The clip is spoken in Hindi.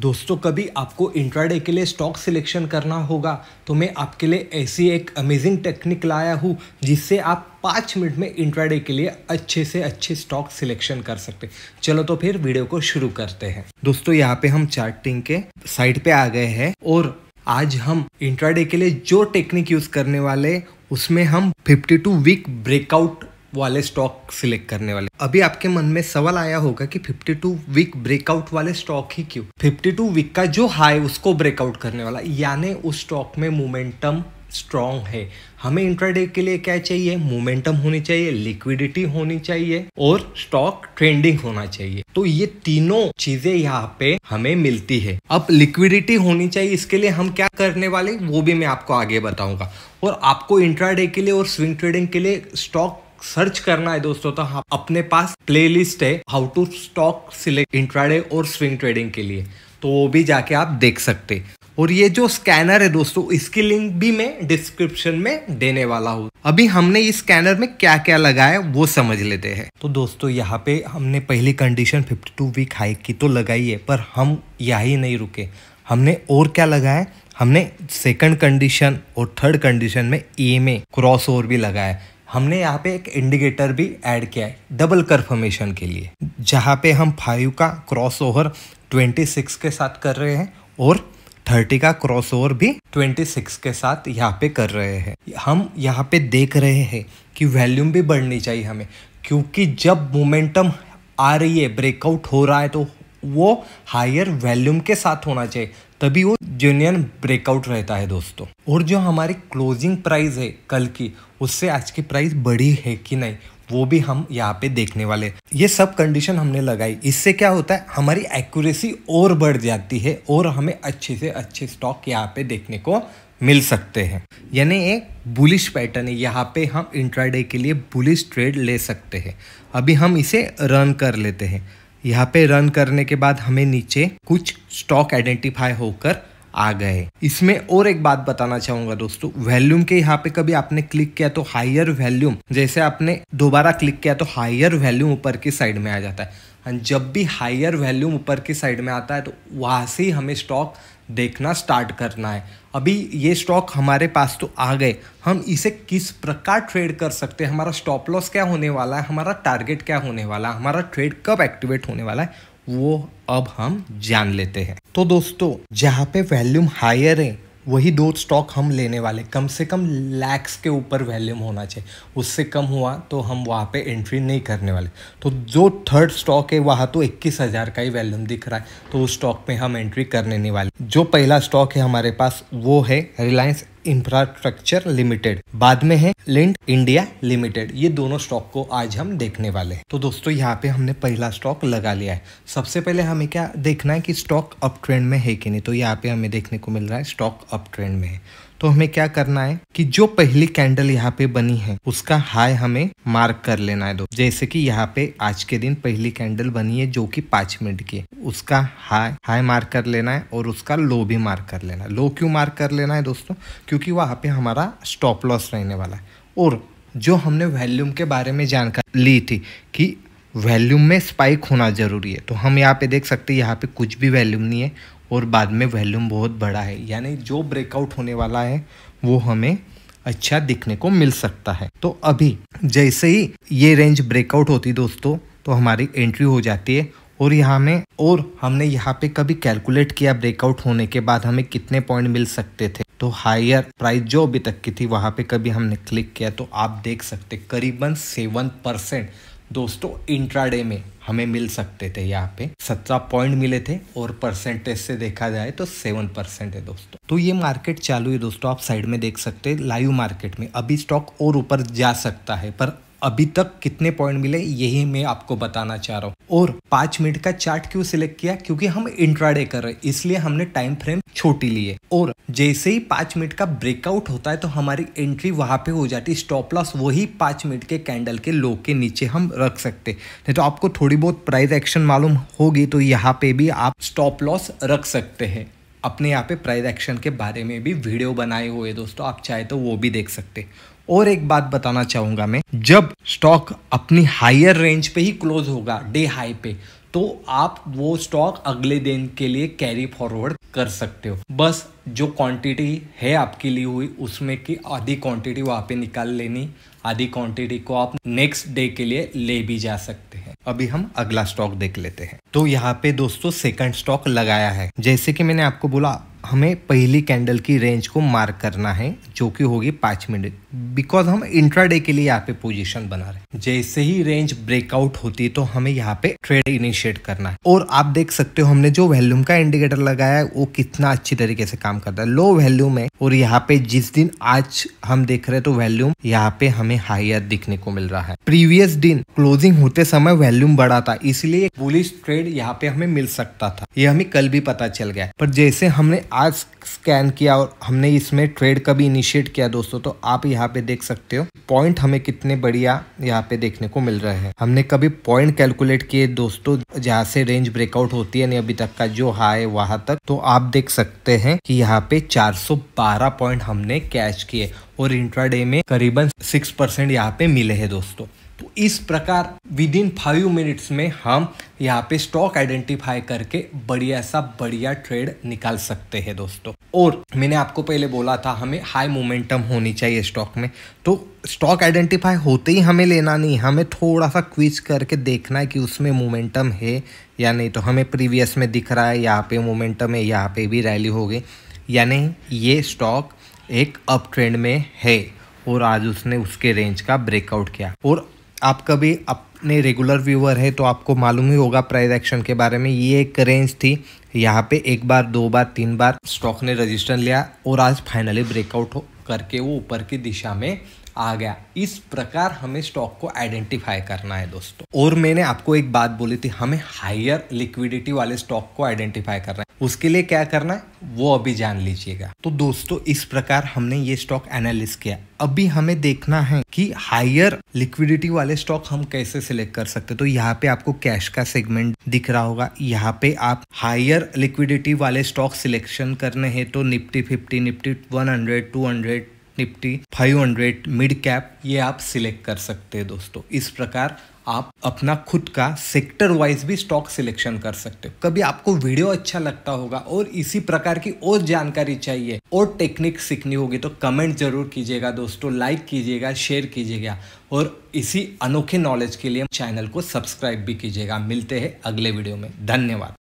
दोस्तों कभी आपको इंट्राडे के लिए स्टॉक सिलेक्शन करना होगा तो मैं आपके लिए ऐसी एक अमेजिंग टेक्निक लाया हूँ जिससे आप 5 मिनट में इंट्राडे के लिए अच्छे से अच्छे स्टॉक सिलेक्शन कर सकते। चलो तो फिर वीडियो को शुरू करते हैं। दोस्तों यहाँ पे हम चार्टिंग के साइड पे आ गए हैं और आज हम इंट्राडे के लिए जो टेक्निक यूज करने वाले उसमें हम 52 वीक ब्रेकआउट वाले स्टॉक सिलेक्ट करने वाले। अभी आपके मन में सवाल आया होगा कि 52 वीक ब्रेकआउट वाले स्टॉक ही क्यों? 52 वीक का जो हाई उसको ब्रेकआउट करने वाला, यानी उस स्टॉक में मोमेंटम स्ट्रॉन्ग है। हमें इंट्राडे के लिए क्या चाहिए? मोमेंटम होनी चाहिए, लिक्विडिटी होनी चाहिए और स्टॉक ट्रेंडिंग होना चाहिए। तो ये तीनों चीजें यहाँ पे हमें मिलती है। अब लिक्विडिटी होनी चाहिए, इसके लिए हम क्या करने वाले वो भी मैं आपको आगे बताऊंगा। और आपको इंट्राडे के लिए और स्विंग ट्रेडिंग के लिए स्टॉक सर्च करना है दोस्तों तो अपने पास प्लेलिस्ट है how to stock select intraday और स्विंग ट्रेडिंग के लिए, तो वो भी जाके आप देख सकते। और ये जो स्कैनर है दोस्तों इसकी लिंक भी मैं डिस्क्रिप्शन में देने वाला हूँ। अभी हमने इस स्कैनर में क्या क्या लगाया वो समझ लेते हैं। तो दोस्तों यहाँ पे हमने पहली कंडीशन 52 वीक हाई की तो लगाई है, पर हम यही नहीं रुके, हमने और क्या लगाया? हमने सेकंड कंडीशन और थर्ड कंडीशन में EMA क्रॉस ओवर भी लगाया। हमने यहाँ पे एक इंडिकेटर भी ऐड किया है डबल कंफर्मेशन के लिए, जहाँ पे हम 5 का क्रॉस ओवर 26 के साथ कर रहे हैं और 30 का क्रॉस ओवर भी 26 के साथ यहाँ पे कर रहे हैं। हम यहाँ पे देख रहे हैं कि वॉल्यूम भी बढ़नी चाहिए हमें, क्योंकि जब मोमेंटम आ रही है, ब्रेकआउट हो रहा है, तो वो हायर वॉल्यूम के साथ होना चाहिए, तभी वो जेन्युइन ब्रेकआउट रहता है दोस्तों। और जो हमारी क्लोजिंग प्राइस है कल की, उससे आज की प्राइस बढ़ी है कि नहीं वो भी हम यहाँ पे देखने वाले। ये सब कंडीशन हमने लगाई, इससे क्या होता है हमारी एक्यूरेसी और बढ़ जाती है और हमें अच्छे से अच्छे स्टॉक यहाँ पे देखने को मिल सकते हैं। यानी एक बुलिश पैटर्न है, यहाँ पे हम इंट्राडे के लिए बुलिश ट्रेड ले सकते हैं। अभी हम इसे रन कर लेते हैं। यहाँ पे रन करने के बाद हमें नीचे कुछ स्टॉक आइडेंटिफाई होकर आ गए। इसमें और एक बात बताना चाहूंगा दोस्तों, वॉल्यूम के यहाँ पे कभी आपने क्लिक किया तो हायर वॉल्यूम, जैसे आपने दोबारा क्लिक किया तो हायर वॉल्यूम ऊपर की साइड में आ जाता है। जब भी हायर वॉल्यूम ऊपर की साइड में आता है तो वहां से ही हमें स्टॉक देखना स्टार्ट करना है। अभी ये स्टॉक हमारे पास तो आ गए, हम इसे किस प्रकार ट्रेड कर सकते हैं, हमारा स्टॉप लॉस क्या होने वाला है, हमारा टारगेट क्या होने वाला है, हमारा ट्रेड कब एक्टिवेट होने वाला है, वो अब हम जान लेते हैं। तो दोस्तों जहाँ पे वॉल्यूम हायर है वही 2 स्टॉक हम लेने वाले। कम से कम लैक्स के ऊपर वॉल्यूम होना चाहिए, उससे कम हुआ तो हम वहाँ पे एंट्री नहीं करने वाले। तो जो थर्ड स्टॉक है वहाँ तो 21,000 का ही वॉल्यूम दिख रहा है, तो उस स्टॉक में हम एंट्री करने नहीं वाले। जो पहला स्टॉक है हमारे पास वो है रिलायंस इंफ्रास्ट्रक्चर लिमिटेड, बाद में है लिंट इंडिया लिमिटेड। ये दोनों स्टॉक को आज हम देखने वाले हैं। तो दोस्तों यहाँ पे हमने पहला स्टॉक लगा लिया है। सबसे पहले हमें क्या देखना है कि स्टॉक अप ट्रेंड में है कि नहीं। तो यहाँ पे हमें देखने को मिल रहा है स्टॉक अप ट्रेंड में है। तो हमें क्या करना है कि जो पहली कैंडल यहाँ पे बनी है उसका हाई हमें मार्क कर लेना है। जैसे कि यहाँ पे आज के दिन पहली कैंडल बनी है जो कि 5 मिनट की है, उसका हाई मार्क कर लेना है और उसका लो भी मार्क कर लेना है। लो क्यों मार्क कर लेना है दोस्तों? क्योंकि वहाँ पे हमारा स्टॉप लॉस रहने वाला है। और जो हमने वॉल्यूम के बारे में जानकारी ली थी कि वॉल्यूम में स्पाइक होना जरूरी है, तो हम यहाँ पे देख सकते हैं यहाँ पे कुछ भी वॉल्यूम नहीं है और बाद में वॉल्यूम बहुत बड़ा है, यानी जो ब्रेकआउट होने वाला है वो हमें अच्छा दिखने को मिल सकता है। तो अभी जैसे ही ये रेंज ब्रेकआउट होती दोस्तों तो हमारी एंट्री हो जाती है। और हमने यहाँ पे कभी कैलकुलेट किया ब्रेकआउट होने के बाद हमें कितने पॉइंट मिल सकते थे। तो हायर प्राइस जो अभी तक की थी वहाँ पे कभी हमने क्लिक किया तो आप देख सकते करीबन 7% दोस्तों इंट्राडे में हमें मिल सकते थे। यहाँ पे 17 पॉइंट मिले थे और परसेंटेज से देखा जाए तो 7% है दोस्तों। तो ये मार्केट चालू है दोस्तों, आप साइड में देख सकते हैं लाइव मार्केट में। अभी स्टॉक और ऊपर जा सकता है, पर अभी तक कितने पॉइंट मिले यही मैं आपको बताना चाह रहा हूँ। और 5 मिनट का चार्ट क्यों सिलेक्ट किया? क्योंकि हम इंट्राडे कर रहे हैं, इसलिए हमने टाइम फ्रेम छोटी ली है। और जैसे ही 5 मिनट का ब्रेकआउट होता है तो हमारी एंट्री वहां पे हो जाती है। स्टॉप लॉस वही 5 मिनट के कैंडल के लो के नीचे हम रख सकते। नहीं तो आपको थोड़ी बहुत प्राइस एक्शन मालूम होगी तो यहाँ पे भी आप स्टॉप लॉस रख सकते हैं। अपने यहाँ पे प्राइस एक्शन के बारे में भी वीडियो बनाए हुए दोस्तों, आप चाहे तो वो भी देख सकते। और एक बात बताना चाहूंगा मैं, जब स्टॉक अपनी हायर रेंज पे ही क्लोज होगा डे हाई पे, तो आप वो स्टॉक अगले दिन के लिए कैरी फॉरवर्ड कर सकते हो। बस जो क्वांटिटी है आपकी ली हुई उसमें की आधी क्वांटिटी वहाँ पे निकाल लेनी, आधी क्वांटिटी को आप नेक्स्ट डे के लिए ले भी जा सकते हैं। अभी हम अगला स्टॉक देख लेते हैं। तो यहाँ पे दोस्तों सेकंड स्टॉक लगाया है। जैसे कि मैंने आपको बोला हमें पहली कैंडल की रेंज को मार्क करना है जो कि होगी 5 मिनट, बिकॉज हम इंट्राडे के लिए यहाँ पे पोजीशन बना रहे हैं। जैसे ही रेंज ब्रेकआउट होती है तो हमें यहाँ पे ट्रेड इनिशिएट करना है। और आप देख सकते हो हमने जो वॉल्यूम का इंडिकेटर लगाया है वो कितना अच्छी तरीके से काम करता है, लो वॉल्यूम है। और यहाँ पे जिस दिन आज हम देख रहे हैं तो वॉल्यूम यहाँ पे हमें हायर दिखने को मिल रहा है। प्रीवियस दिन क्लोजिंग होते समय वॉल्यूम बढ़ा था, इसलिए बुलिश ट्रेड यहाँ पे हमें मिल सकता था, ये हमें कल भी पता चल गया। पर जैसे हमने आज स्कैन किया और हमने इसमें ट्रेड कभी इनिशिएट किया दोस्तों, तो आप यहाँ पे देख सकते हो पॉइंट हमें कितने बढ़िया यहाँ पे देखने को मिल रहे हैं। हमने कभी पॉइंट कैलकुलेट किए दोस्तों जहाँ से रेंज ब्रेकआउट होती है नहीं अभी तक का जो हाई है वहां तक, तो आप देख सकते हैं कि यहाँ पे 412 पॉइंट हमने कैच किए और इंट्राडे में करीबन 6% यहाँ पे मिले हैं दोस्तों। तो इस प्रकार विद इन 5 मिनट्स में हम यहाँ पे स्टॉक आइडेंटिफाई करके बढ़िया ट्रेड निकाल सकते हैं दोस्तों। और मैंने आपको पहले बोला था हमें हाई मोमेंटम होनी चाहिए स्टॉक में, तो स्टॉक आइडेंटिफाई होते ही हमें लेना नहीं, हमें थोड़ा सा क्विज करके देखना है कि उसमें मोमेंटम है या नहीं। तो हमें प्रीवियस में दिख रहा है यहाँ पे मोमेंटम है, यहाँ पे भी रैली हो गई, यानी ये स्टॉक एक अप ट्रेंड में है और आज उसने उसके रेंज का ब्रेकआउट किया। और आप कभी अपने रेगुलर व्यूअर है तो आपको मालूम ही होगा प्राइस एक्शन के बारे में। ये एक रेंज थी, यहाँ पे एक बार, 2 बार, 3 बार स्टॉक ने रजिस्टर लिया और आज फाइनली ब्रेकआउट करके वो ऊपर की दिशा में आ गया। इस प्रकार हमें स्टॉक को आइडेंटिफाई करना है दोस्तों। और मैंने आपको एक बात बोली थी हमें हायर लिक्विडिटी वाले स्टॉक को आइडेंटिफाई करना है, उसके लिए क्या करना है वो अभी जान लीजिएगा। तो दोस्तों इस प्रकार हमने ये स्टॉक एनालिसिस किया। अभी हमें देखना है कि हायर लिक्विडिटी वाले स्टॉक हम कैसे सिलेक्ट कर सकते हैं। तो यहाँ पे आपको कैश का सेगमेंट दिख रहा होगा, यहाँ पे आप हायर लिक्विडिटी वाले स्टॉक सिलेक्शन करने हैं तो Nifty 50, Nifty 100, 200, Nifty 500, mid cap, ये आप सिलेक्ट कर सकते हैं दोस्तों। इस प्रकार आप अपना खुद का सेक्टर वाइज भी स्टॉक सिलेक्शन कर सकते हो। कभी आपको वीडियो अच्छा लगता होगा और इसी प्रकार की और जानकारी चाहिए और टेक्निक सीखनी होगी तो कमेंट जरूर कीजिएगा दोस्तों, लाइक कीजिएगा, शेयर कीजिएगा और इसी अनोखे नॉलेज के लिए चैनल को सब्सक्राइब भी कीजिएगा। मिलते हैं अगले वीडियो में, धन्यवाद।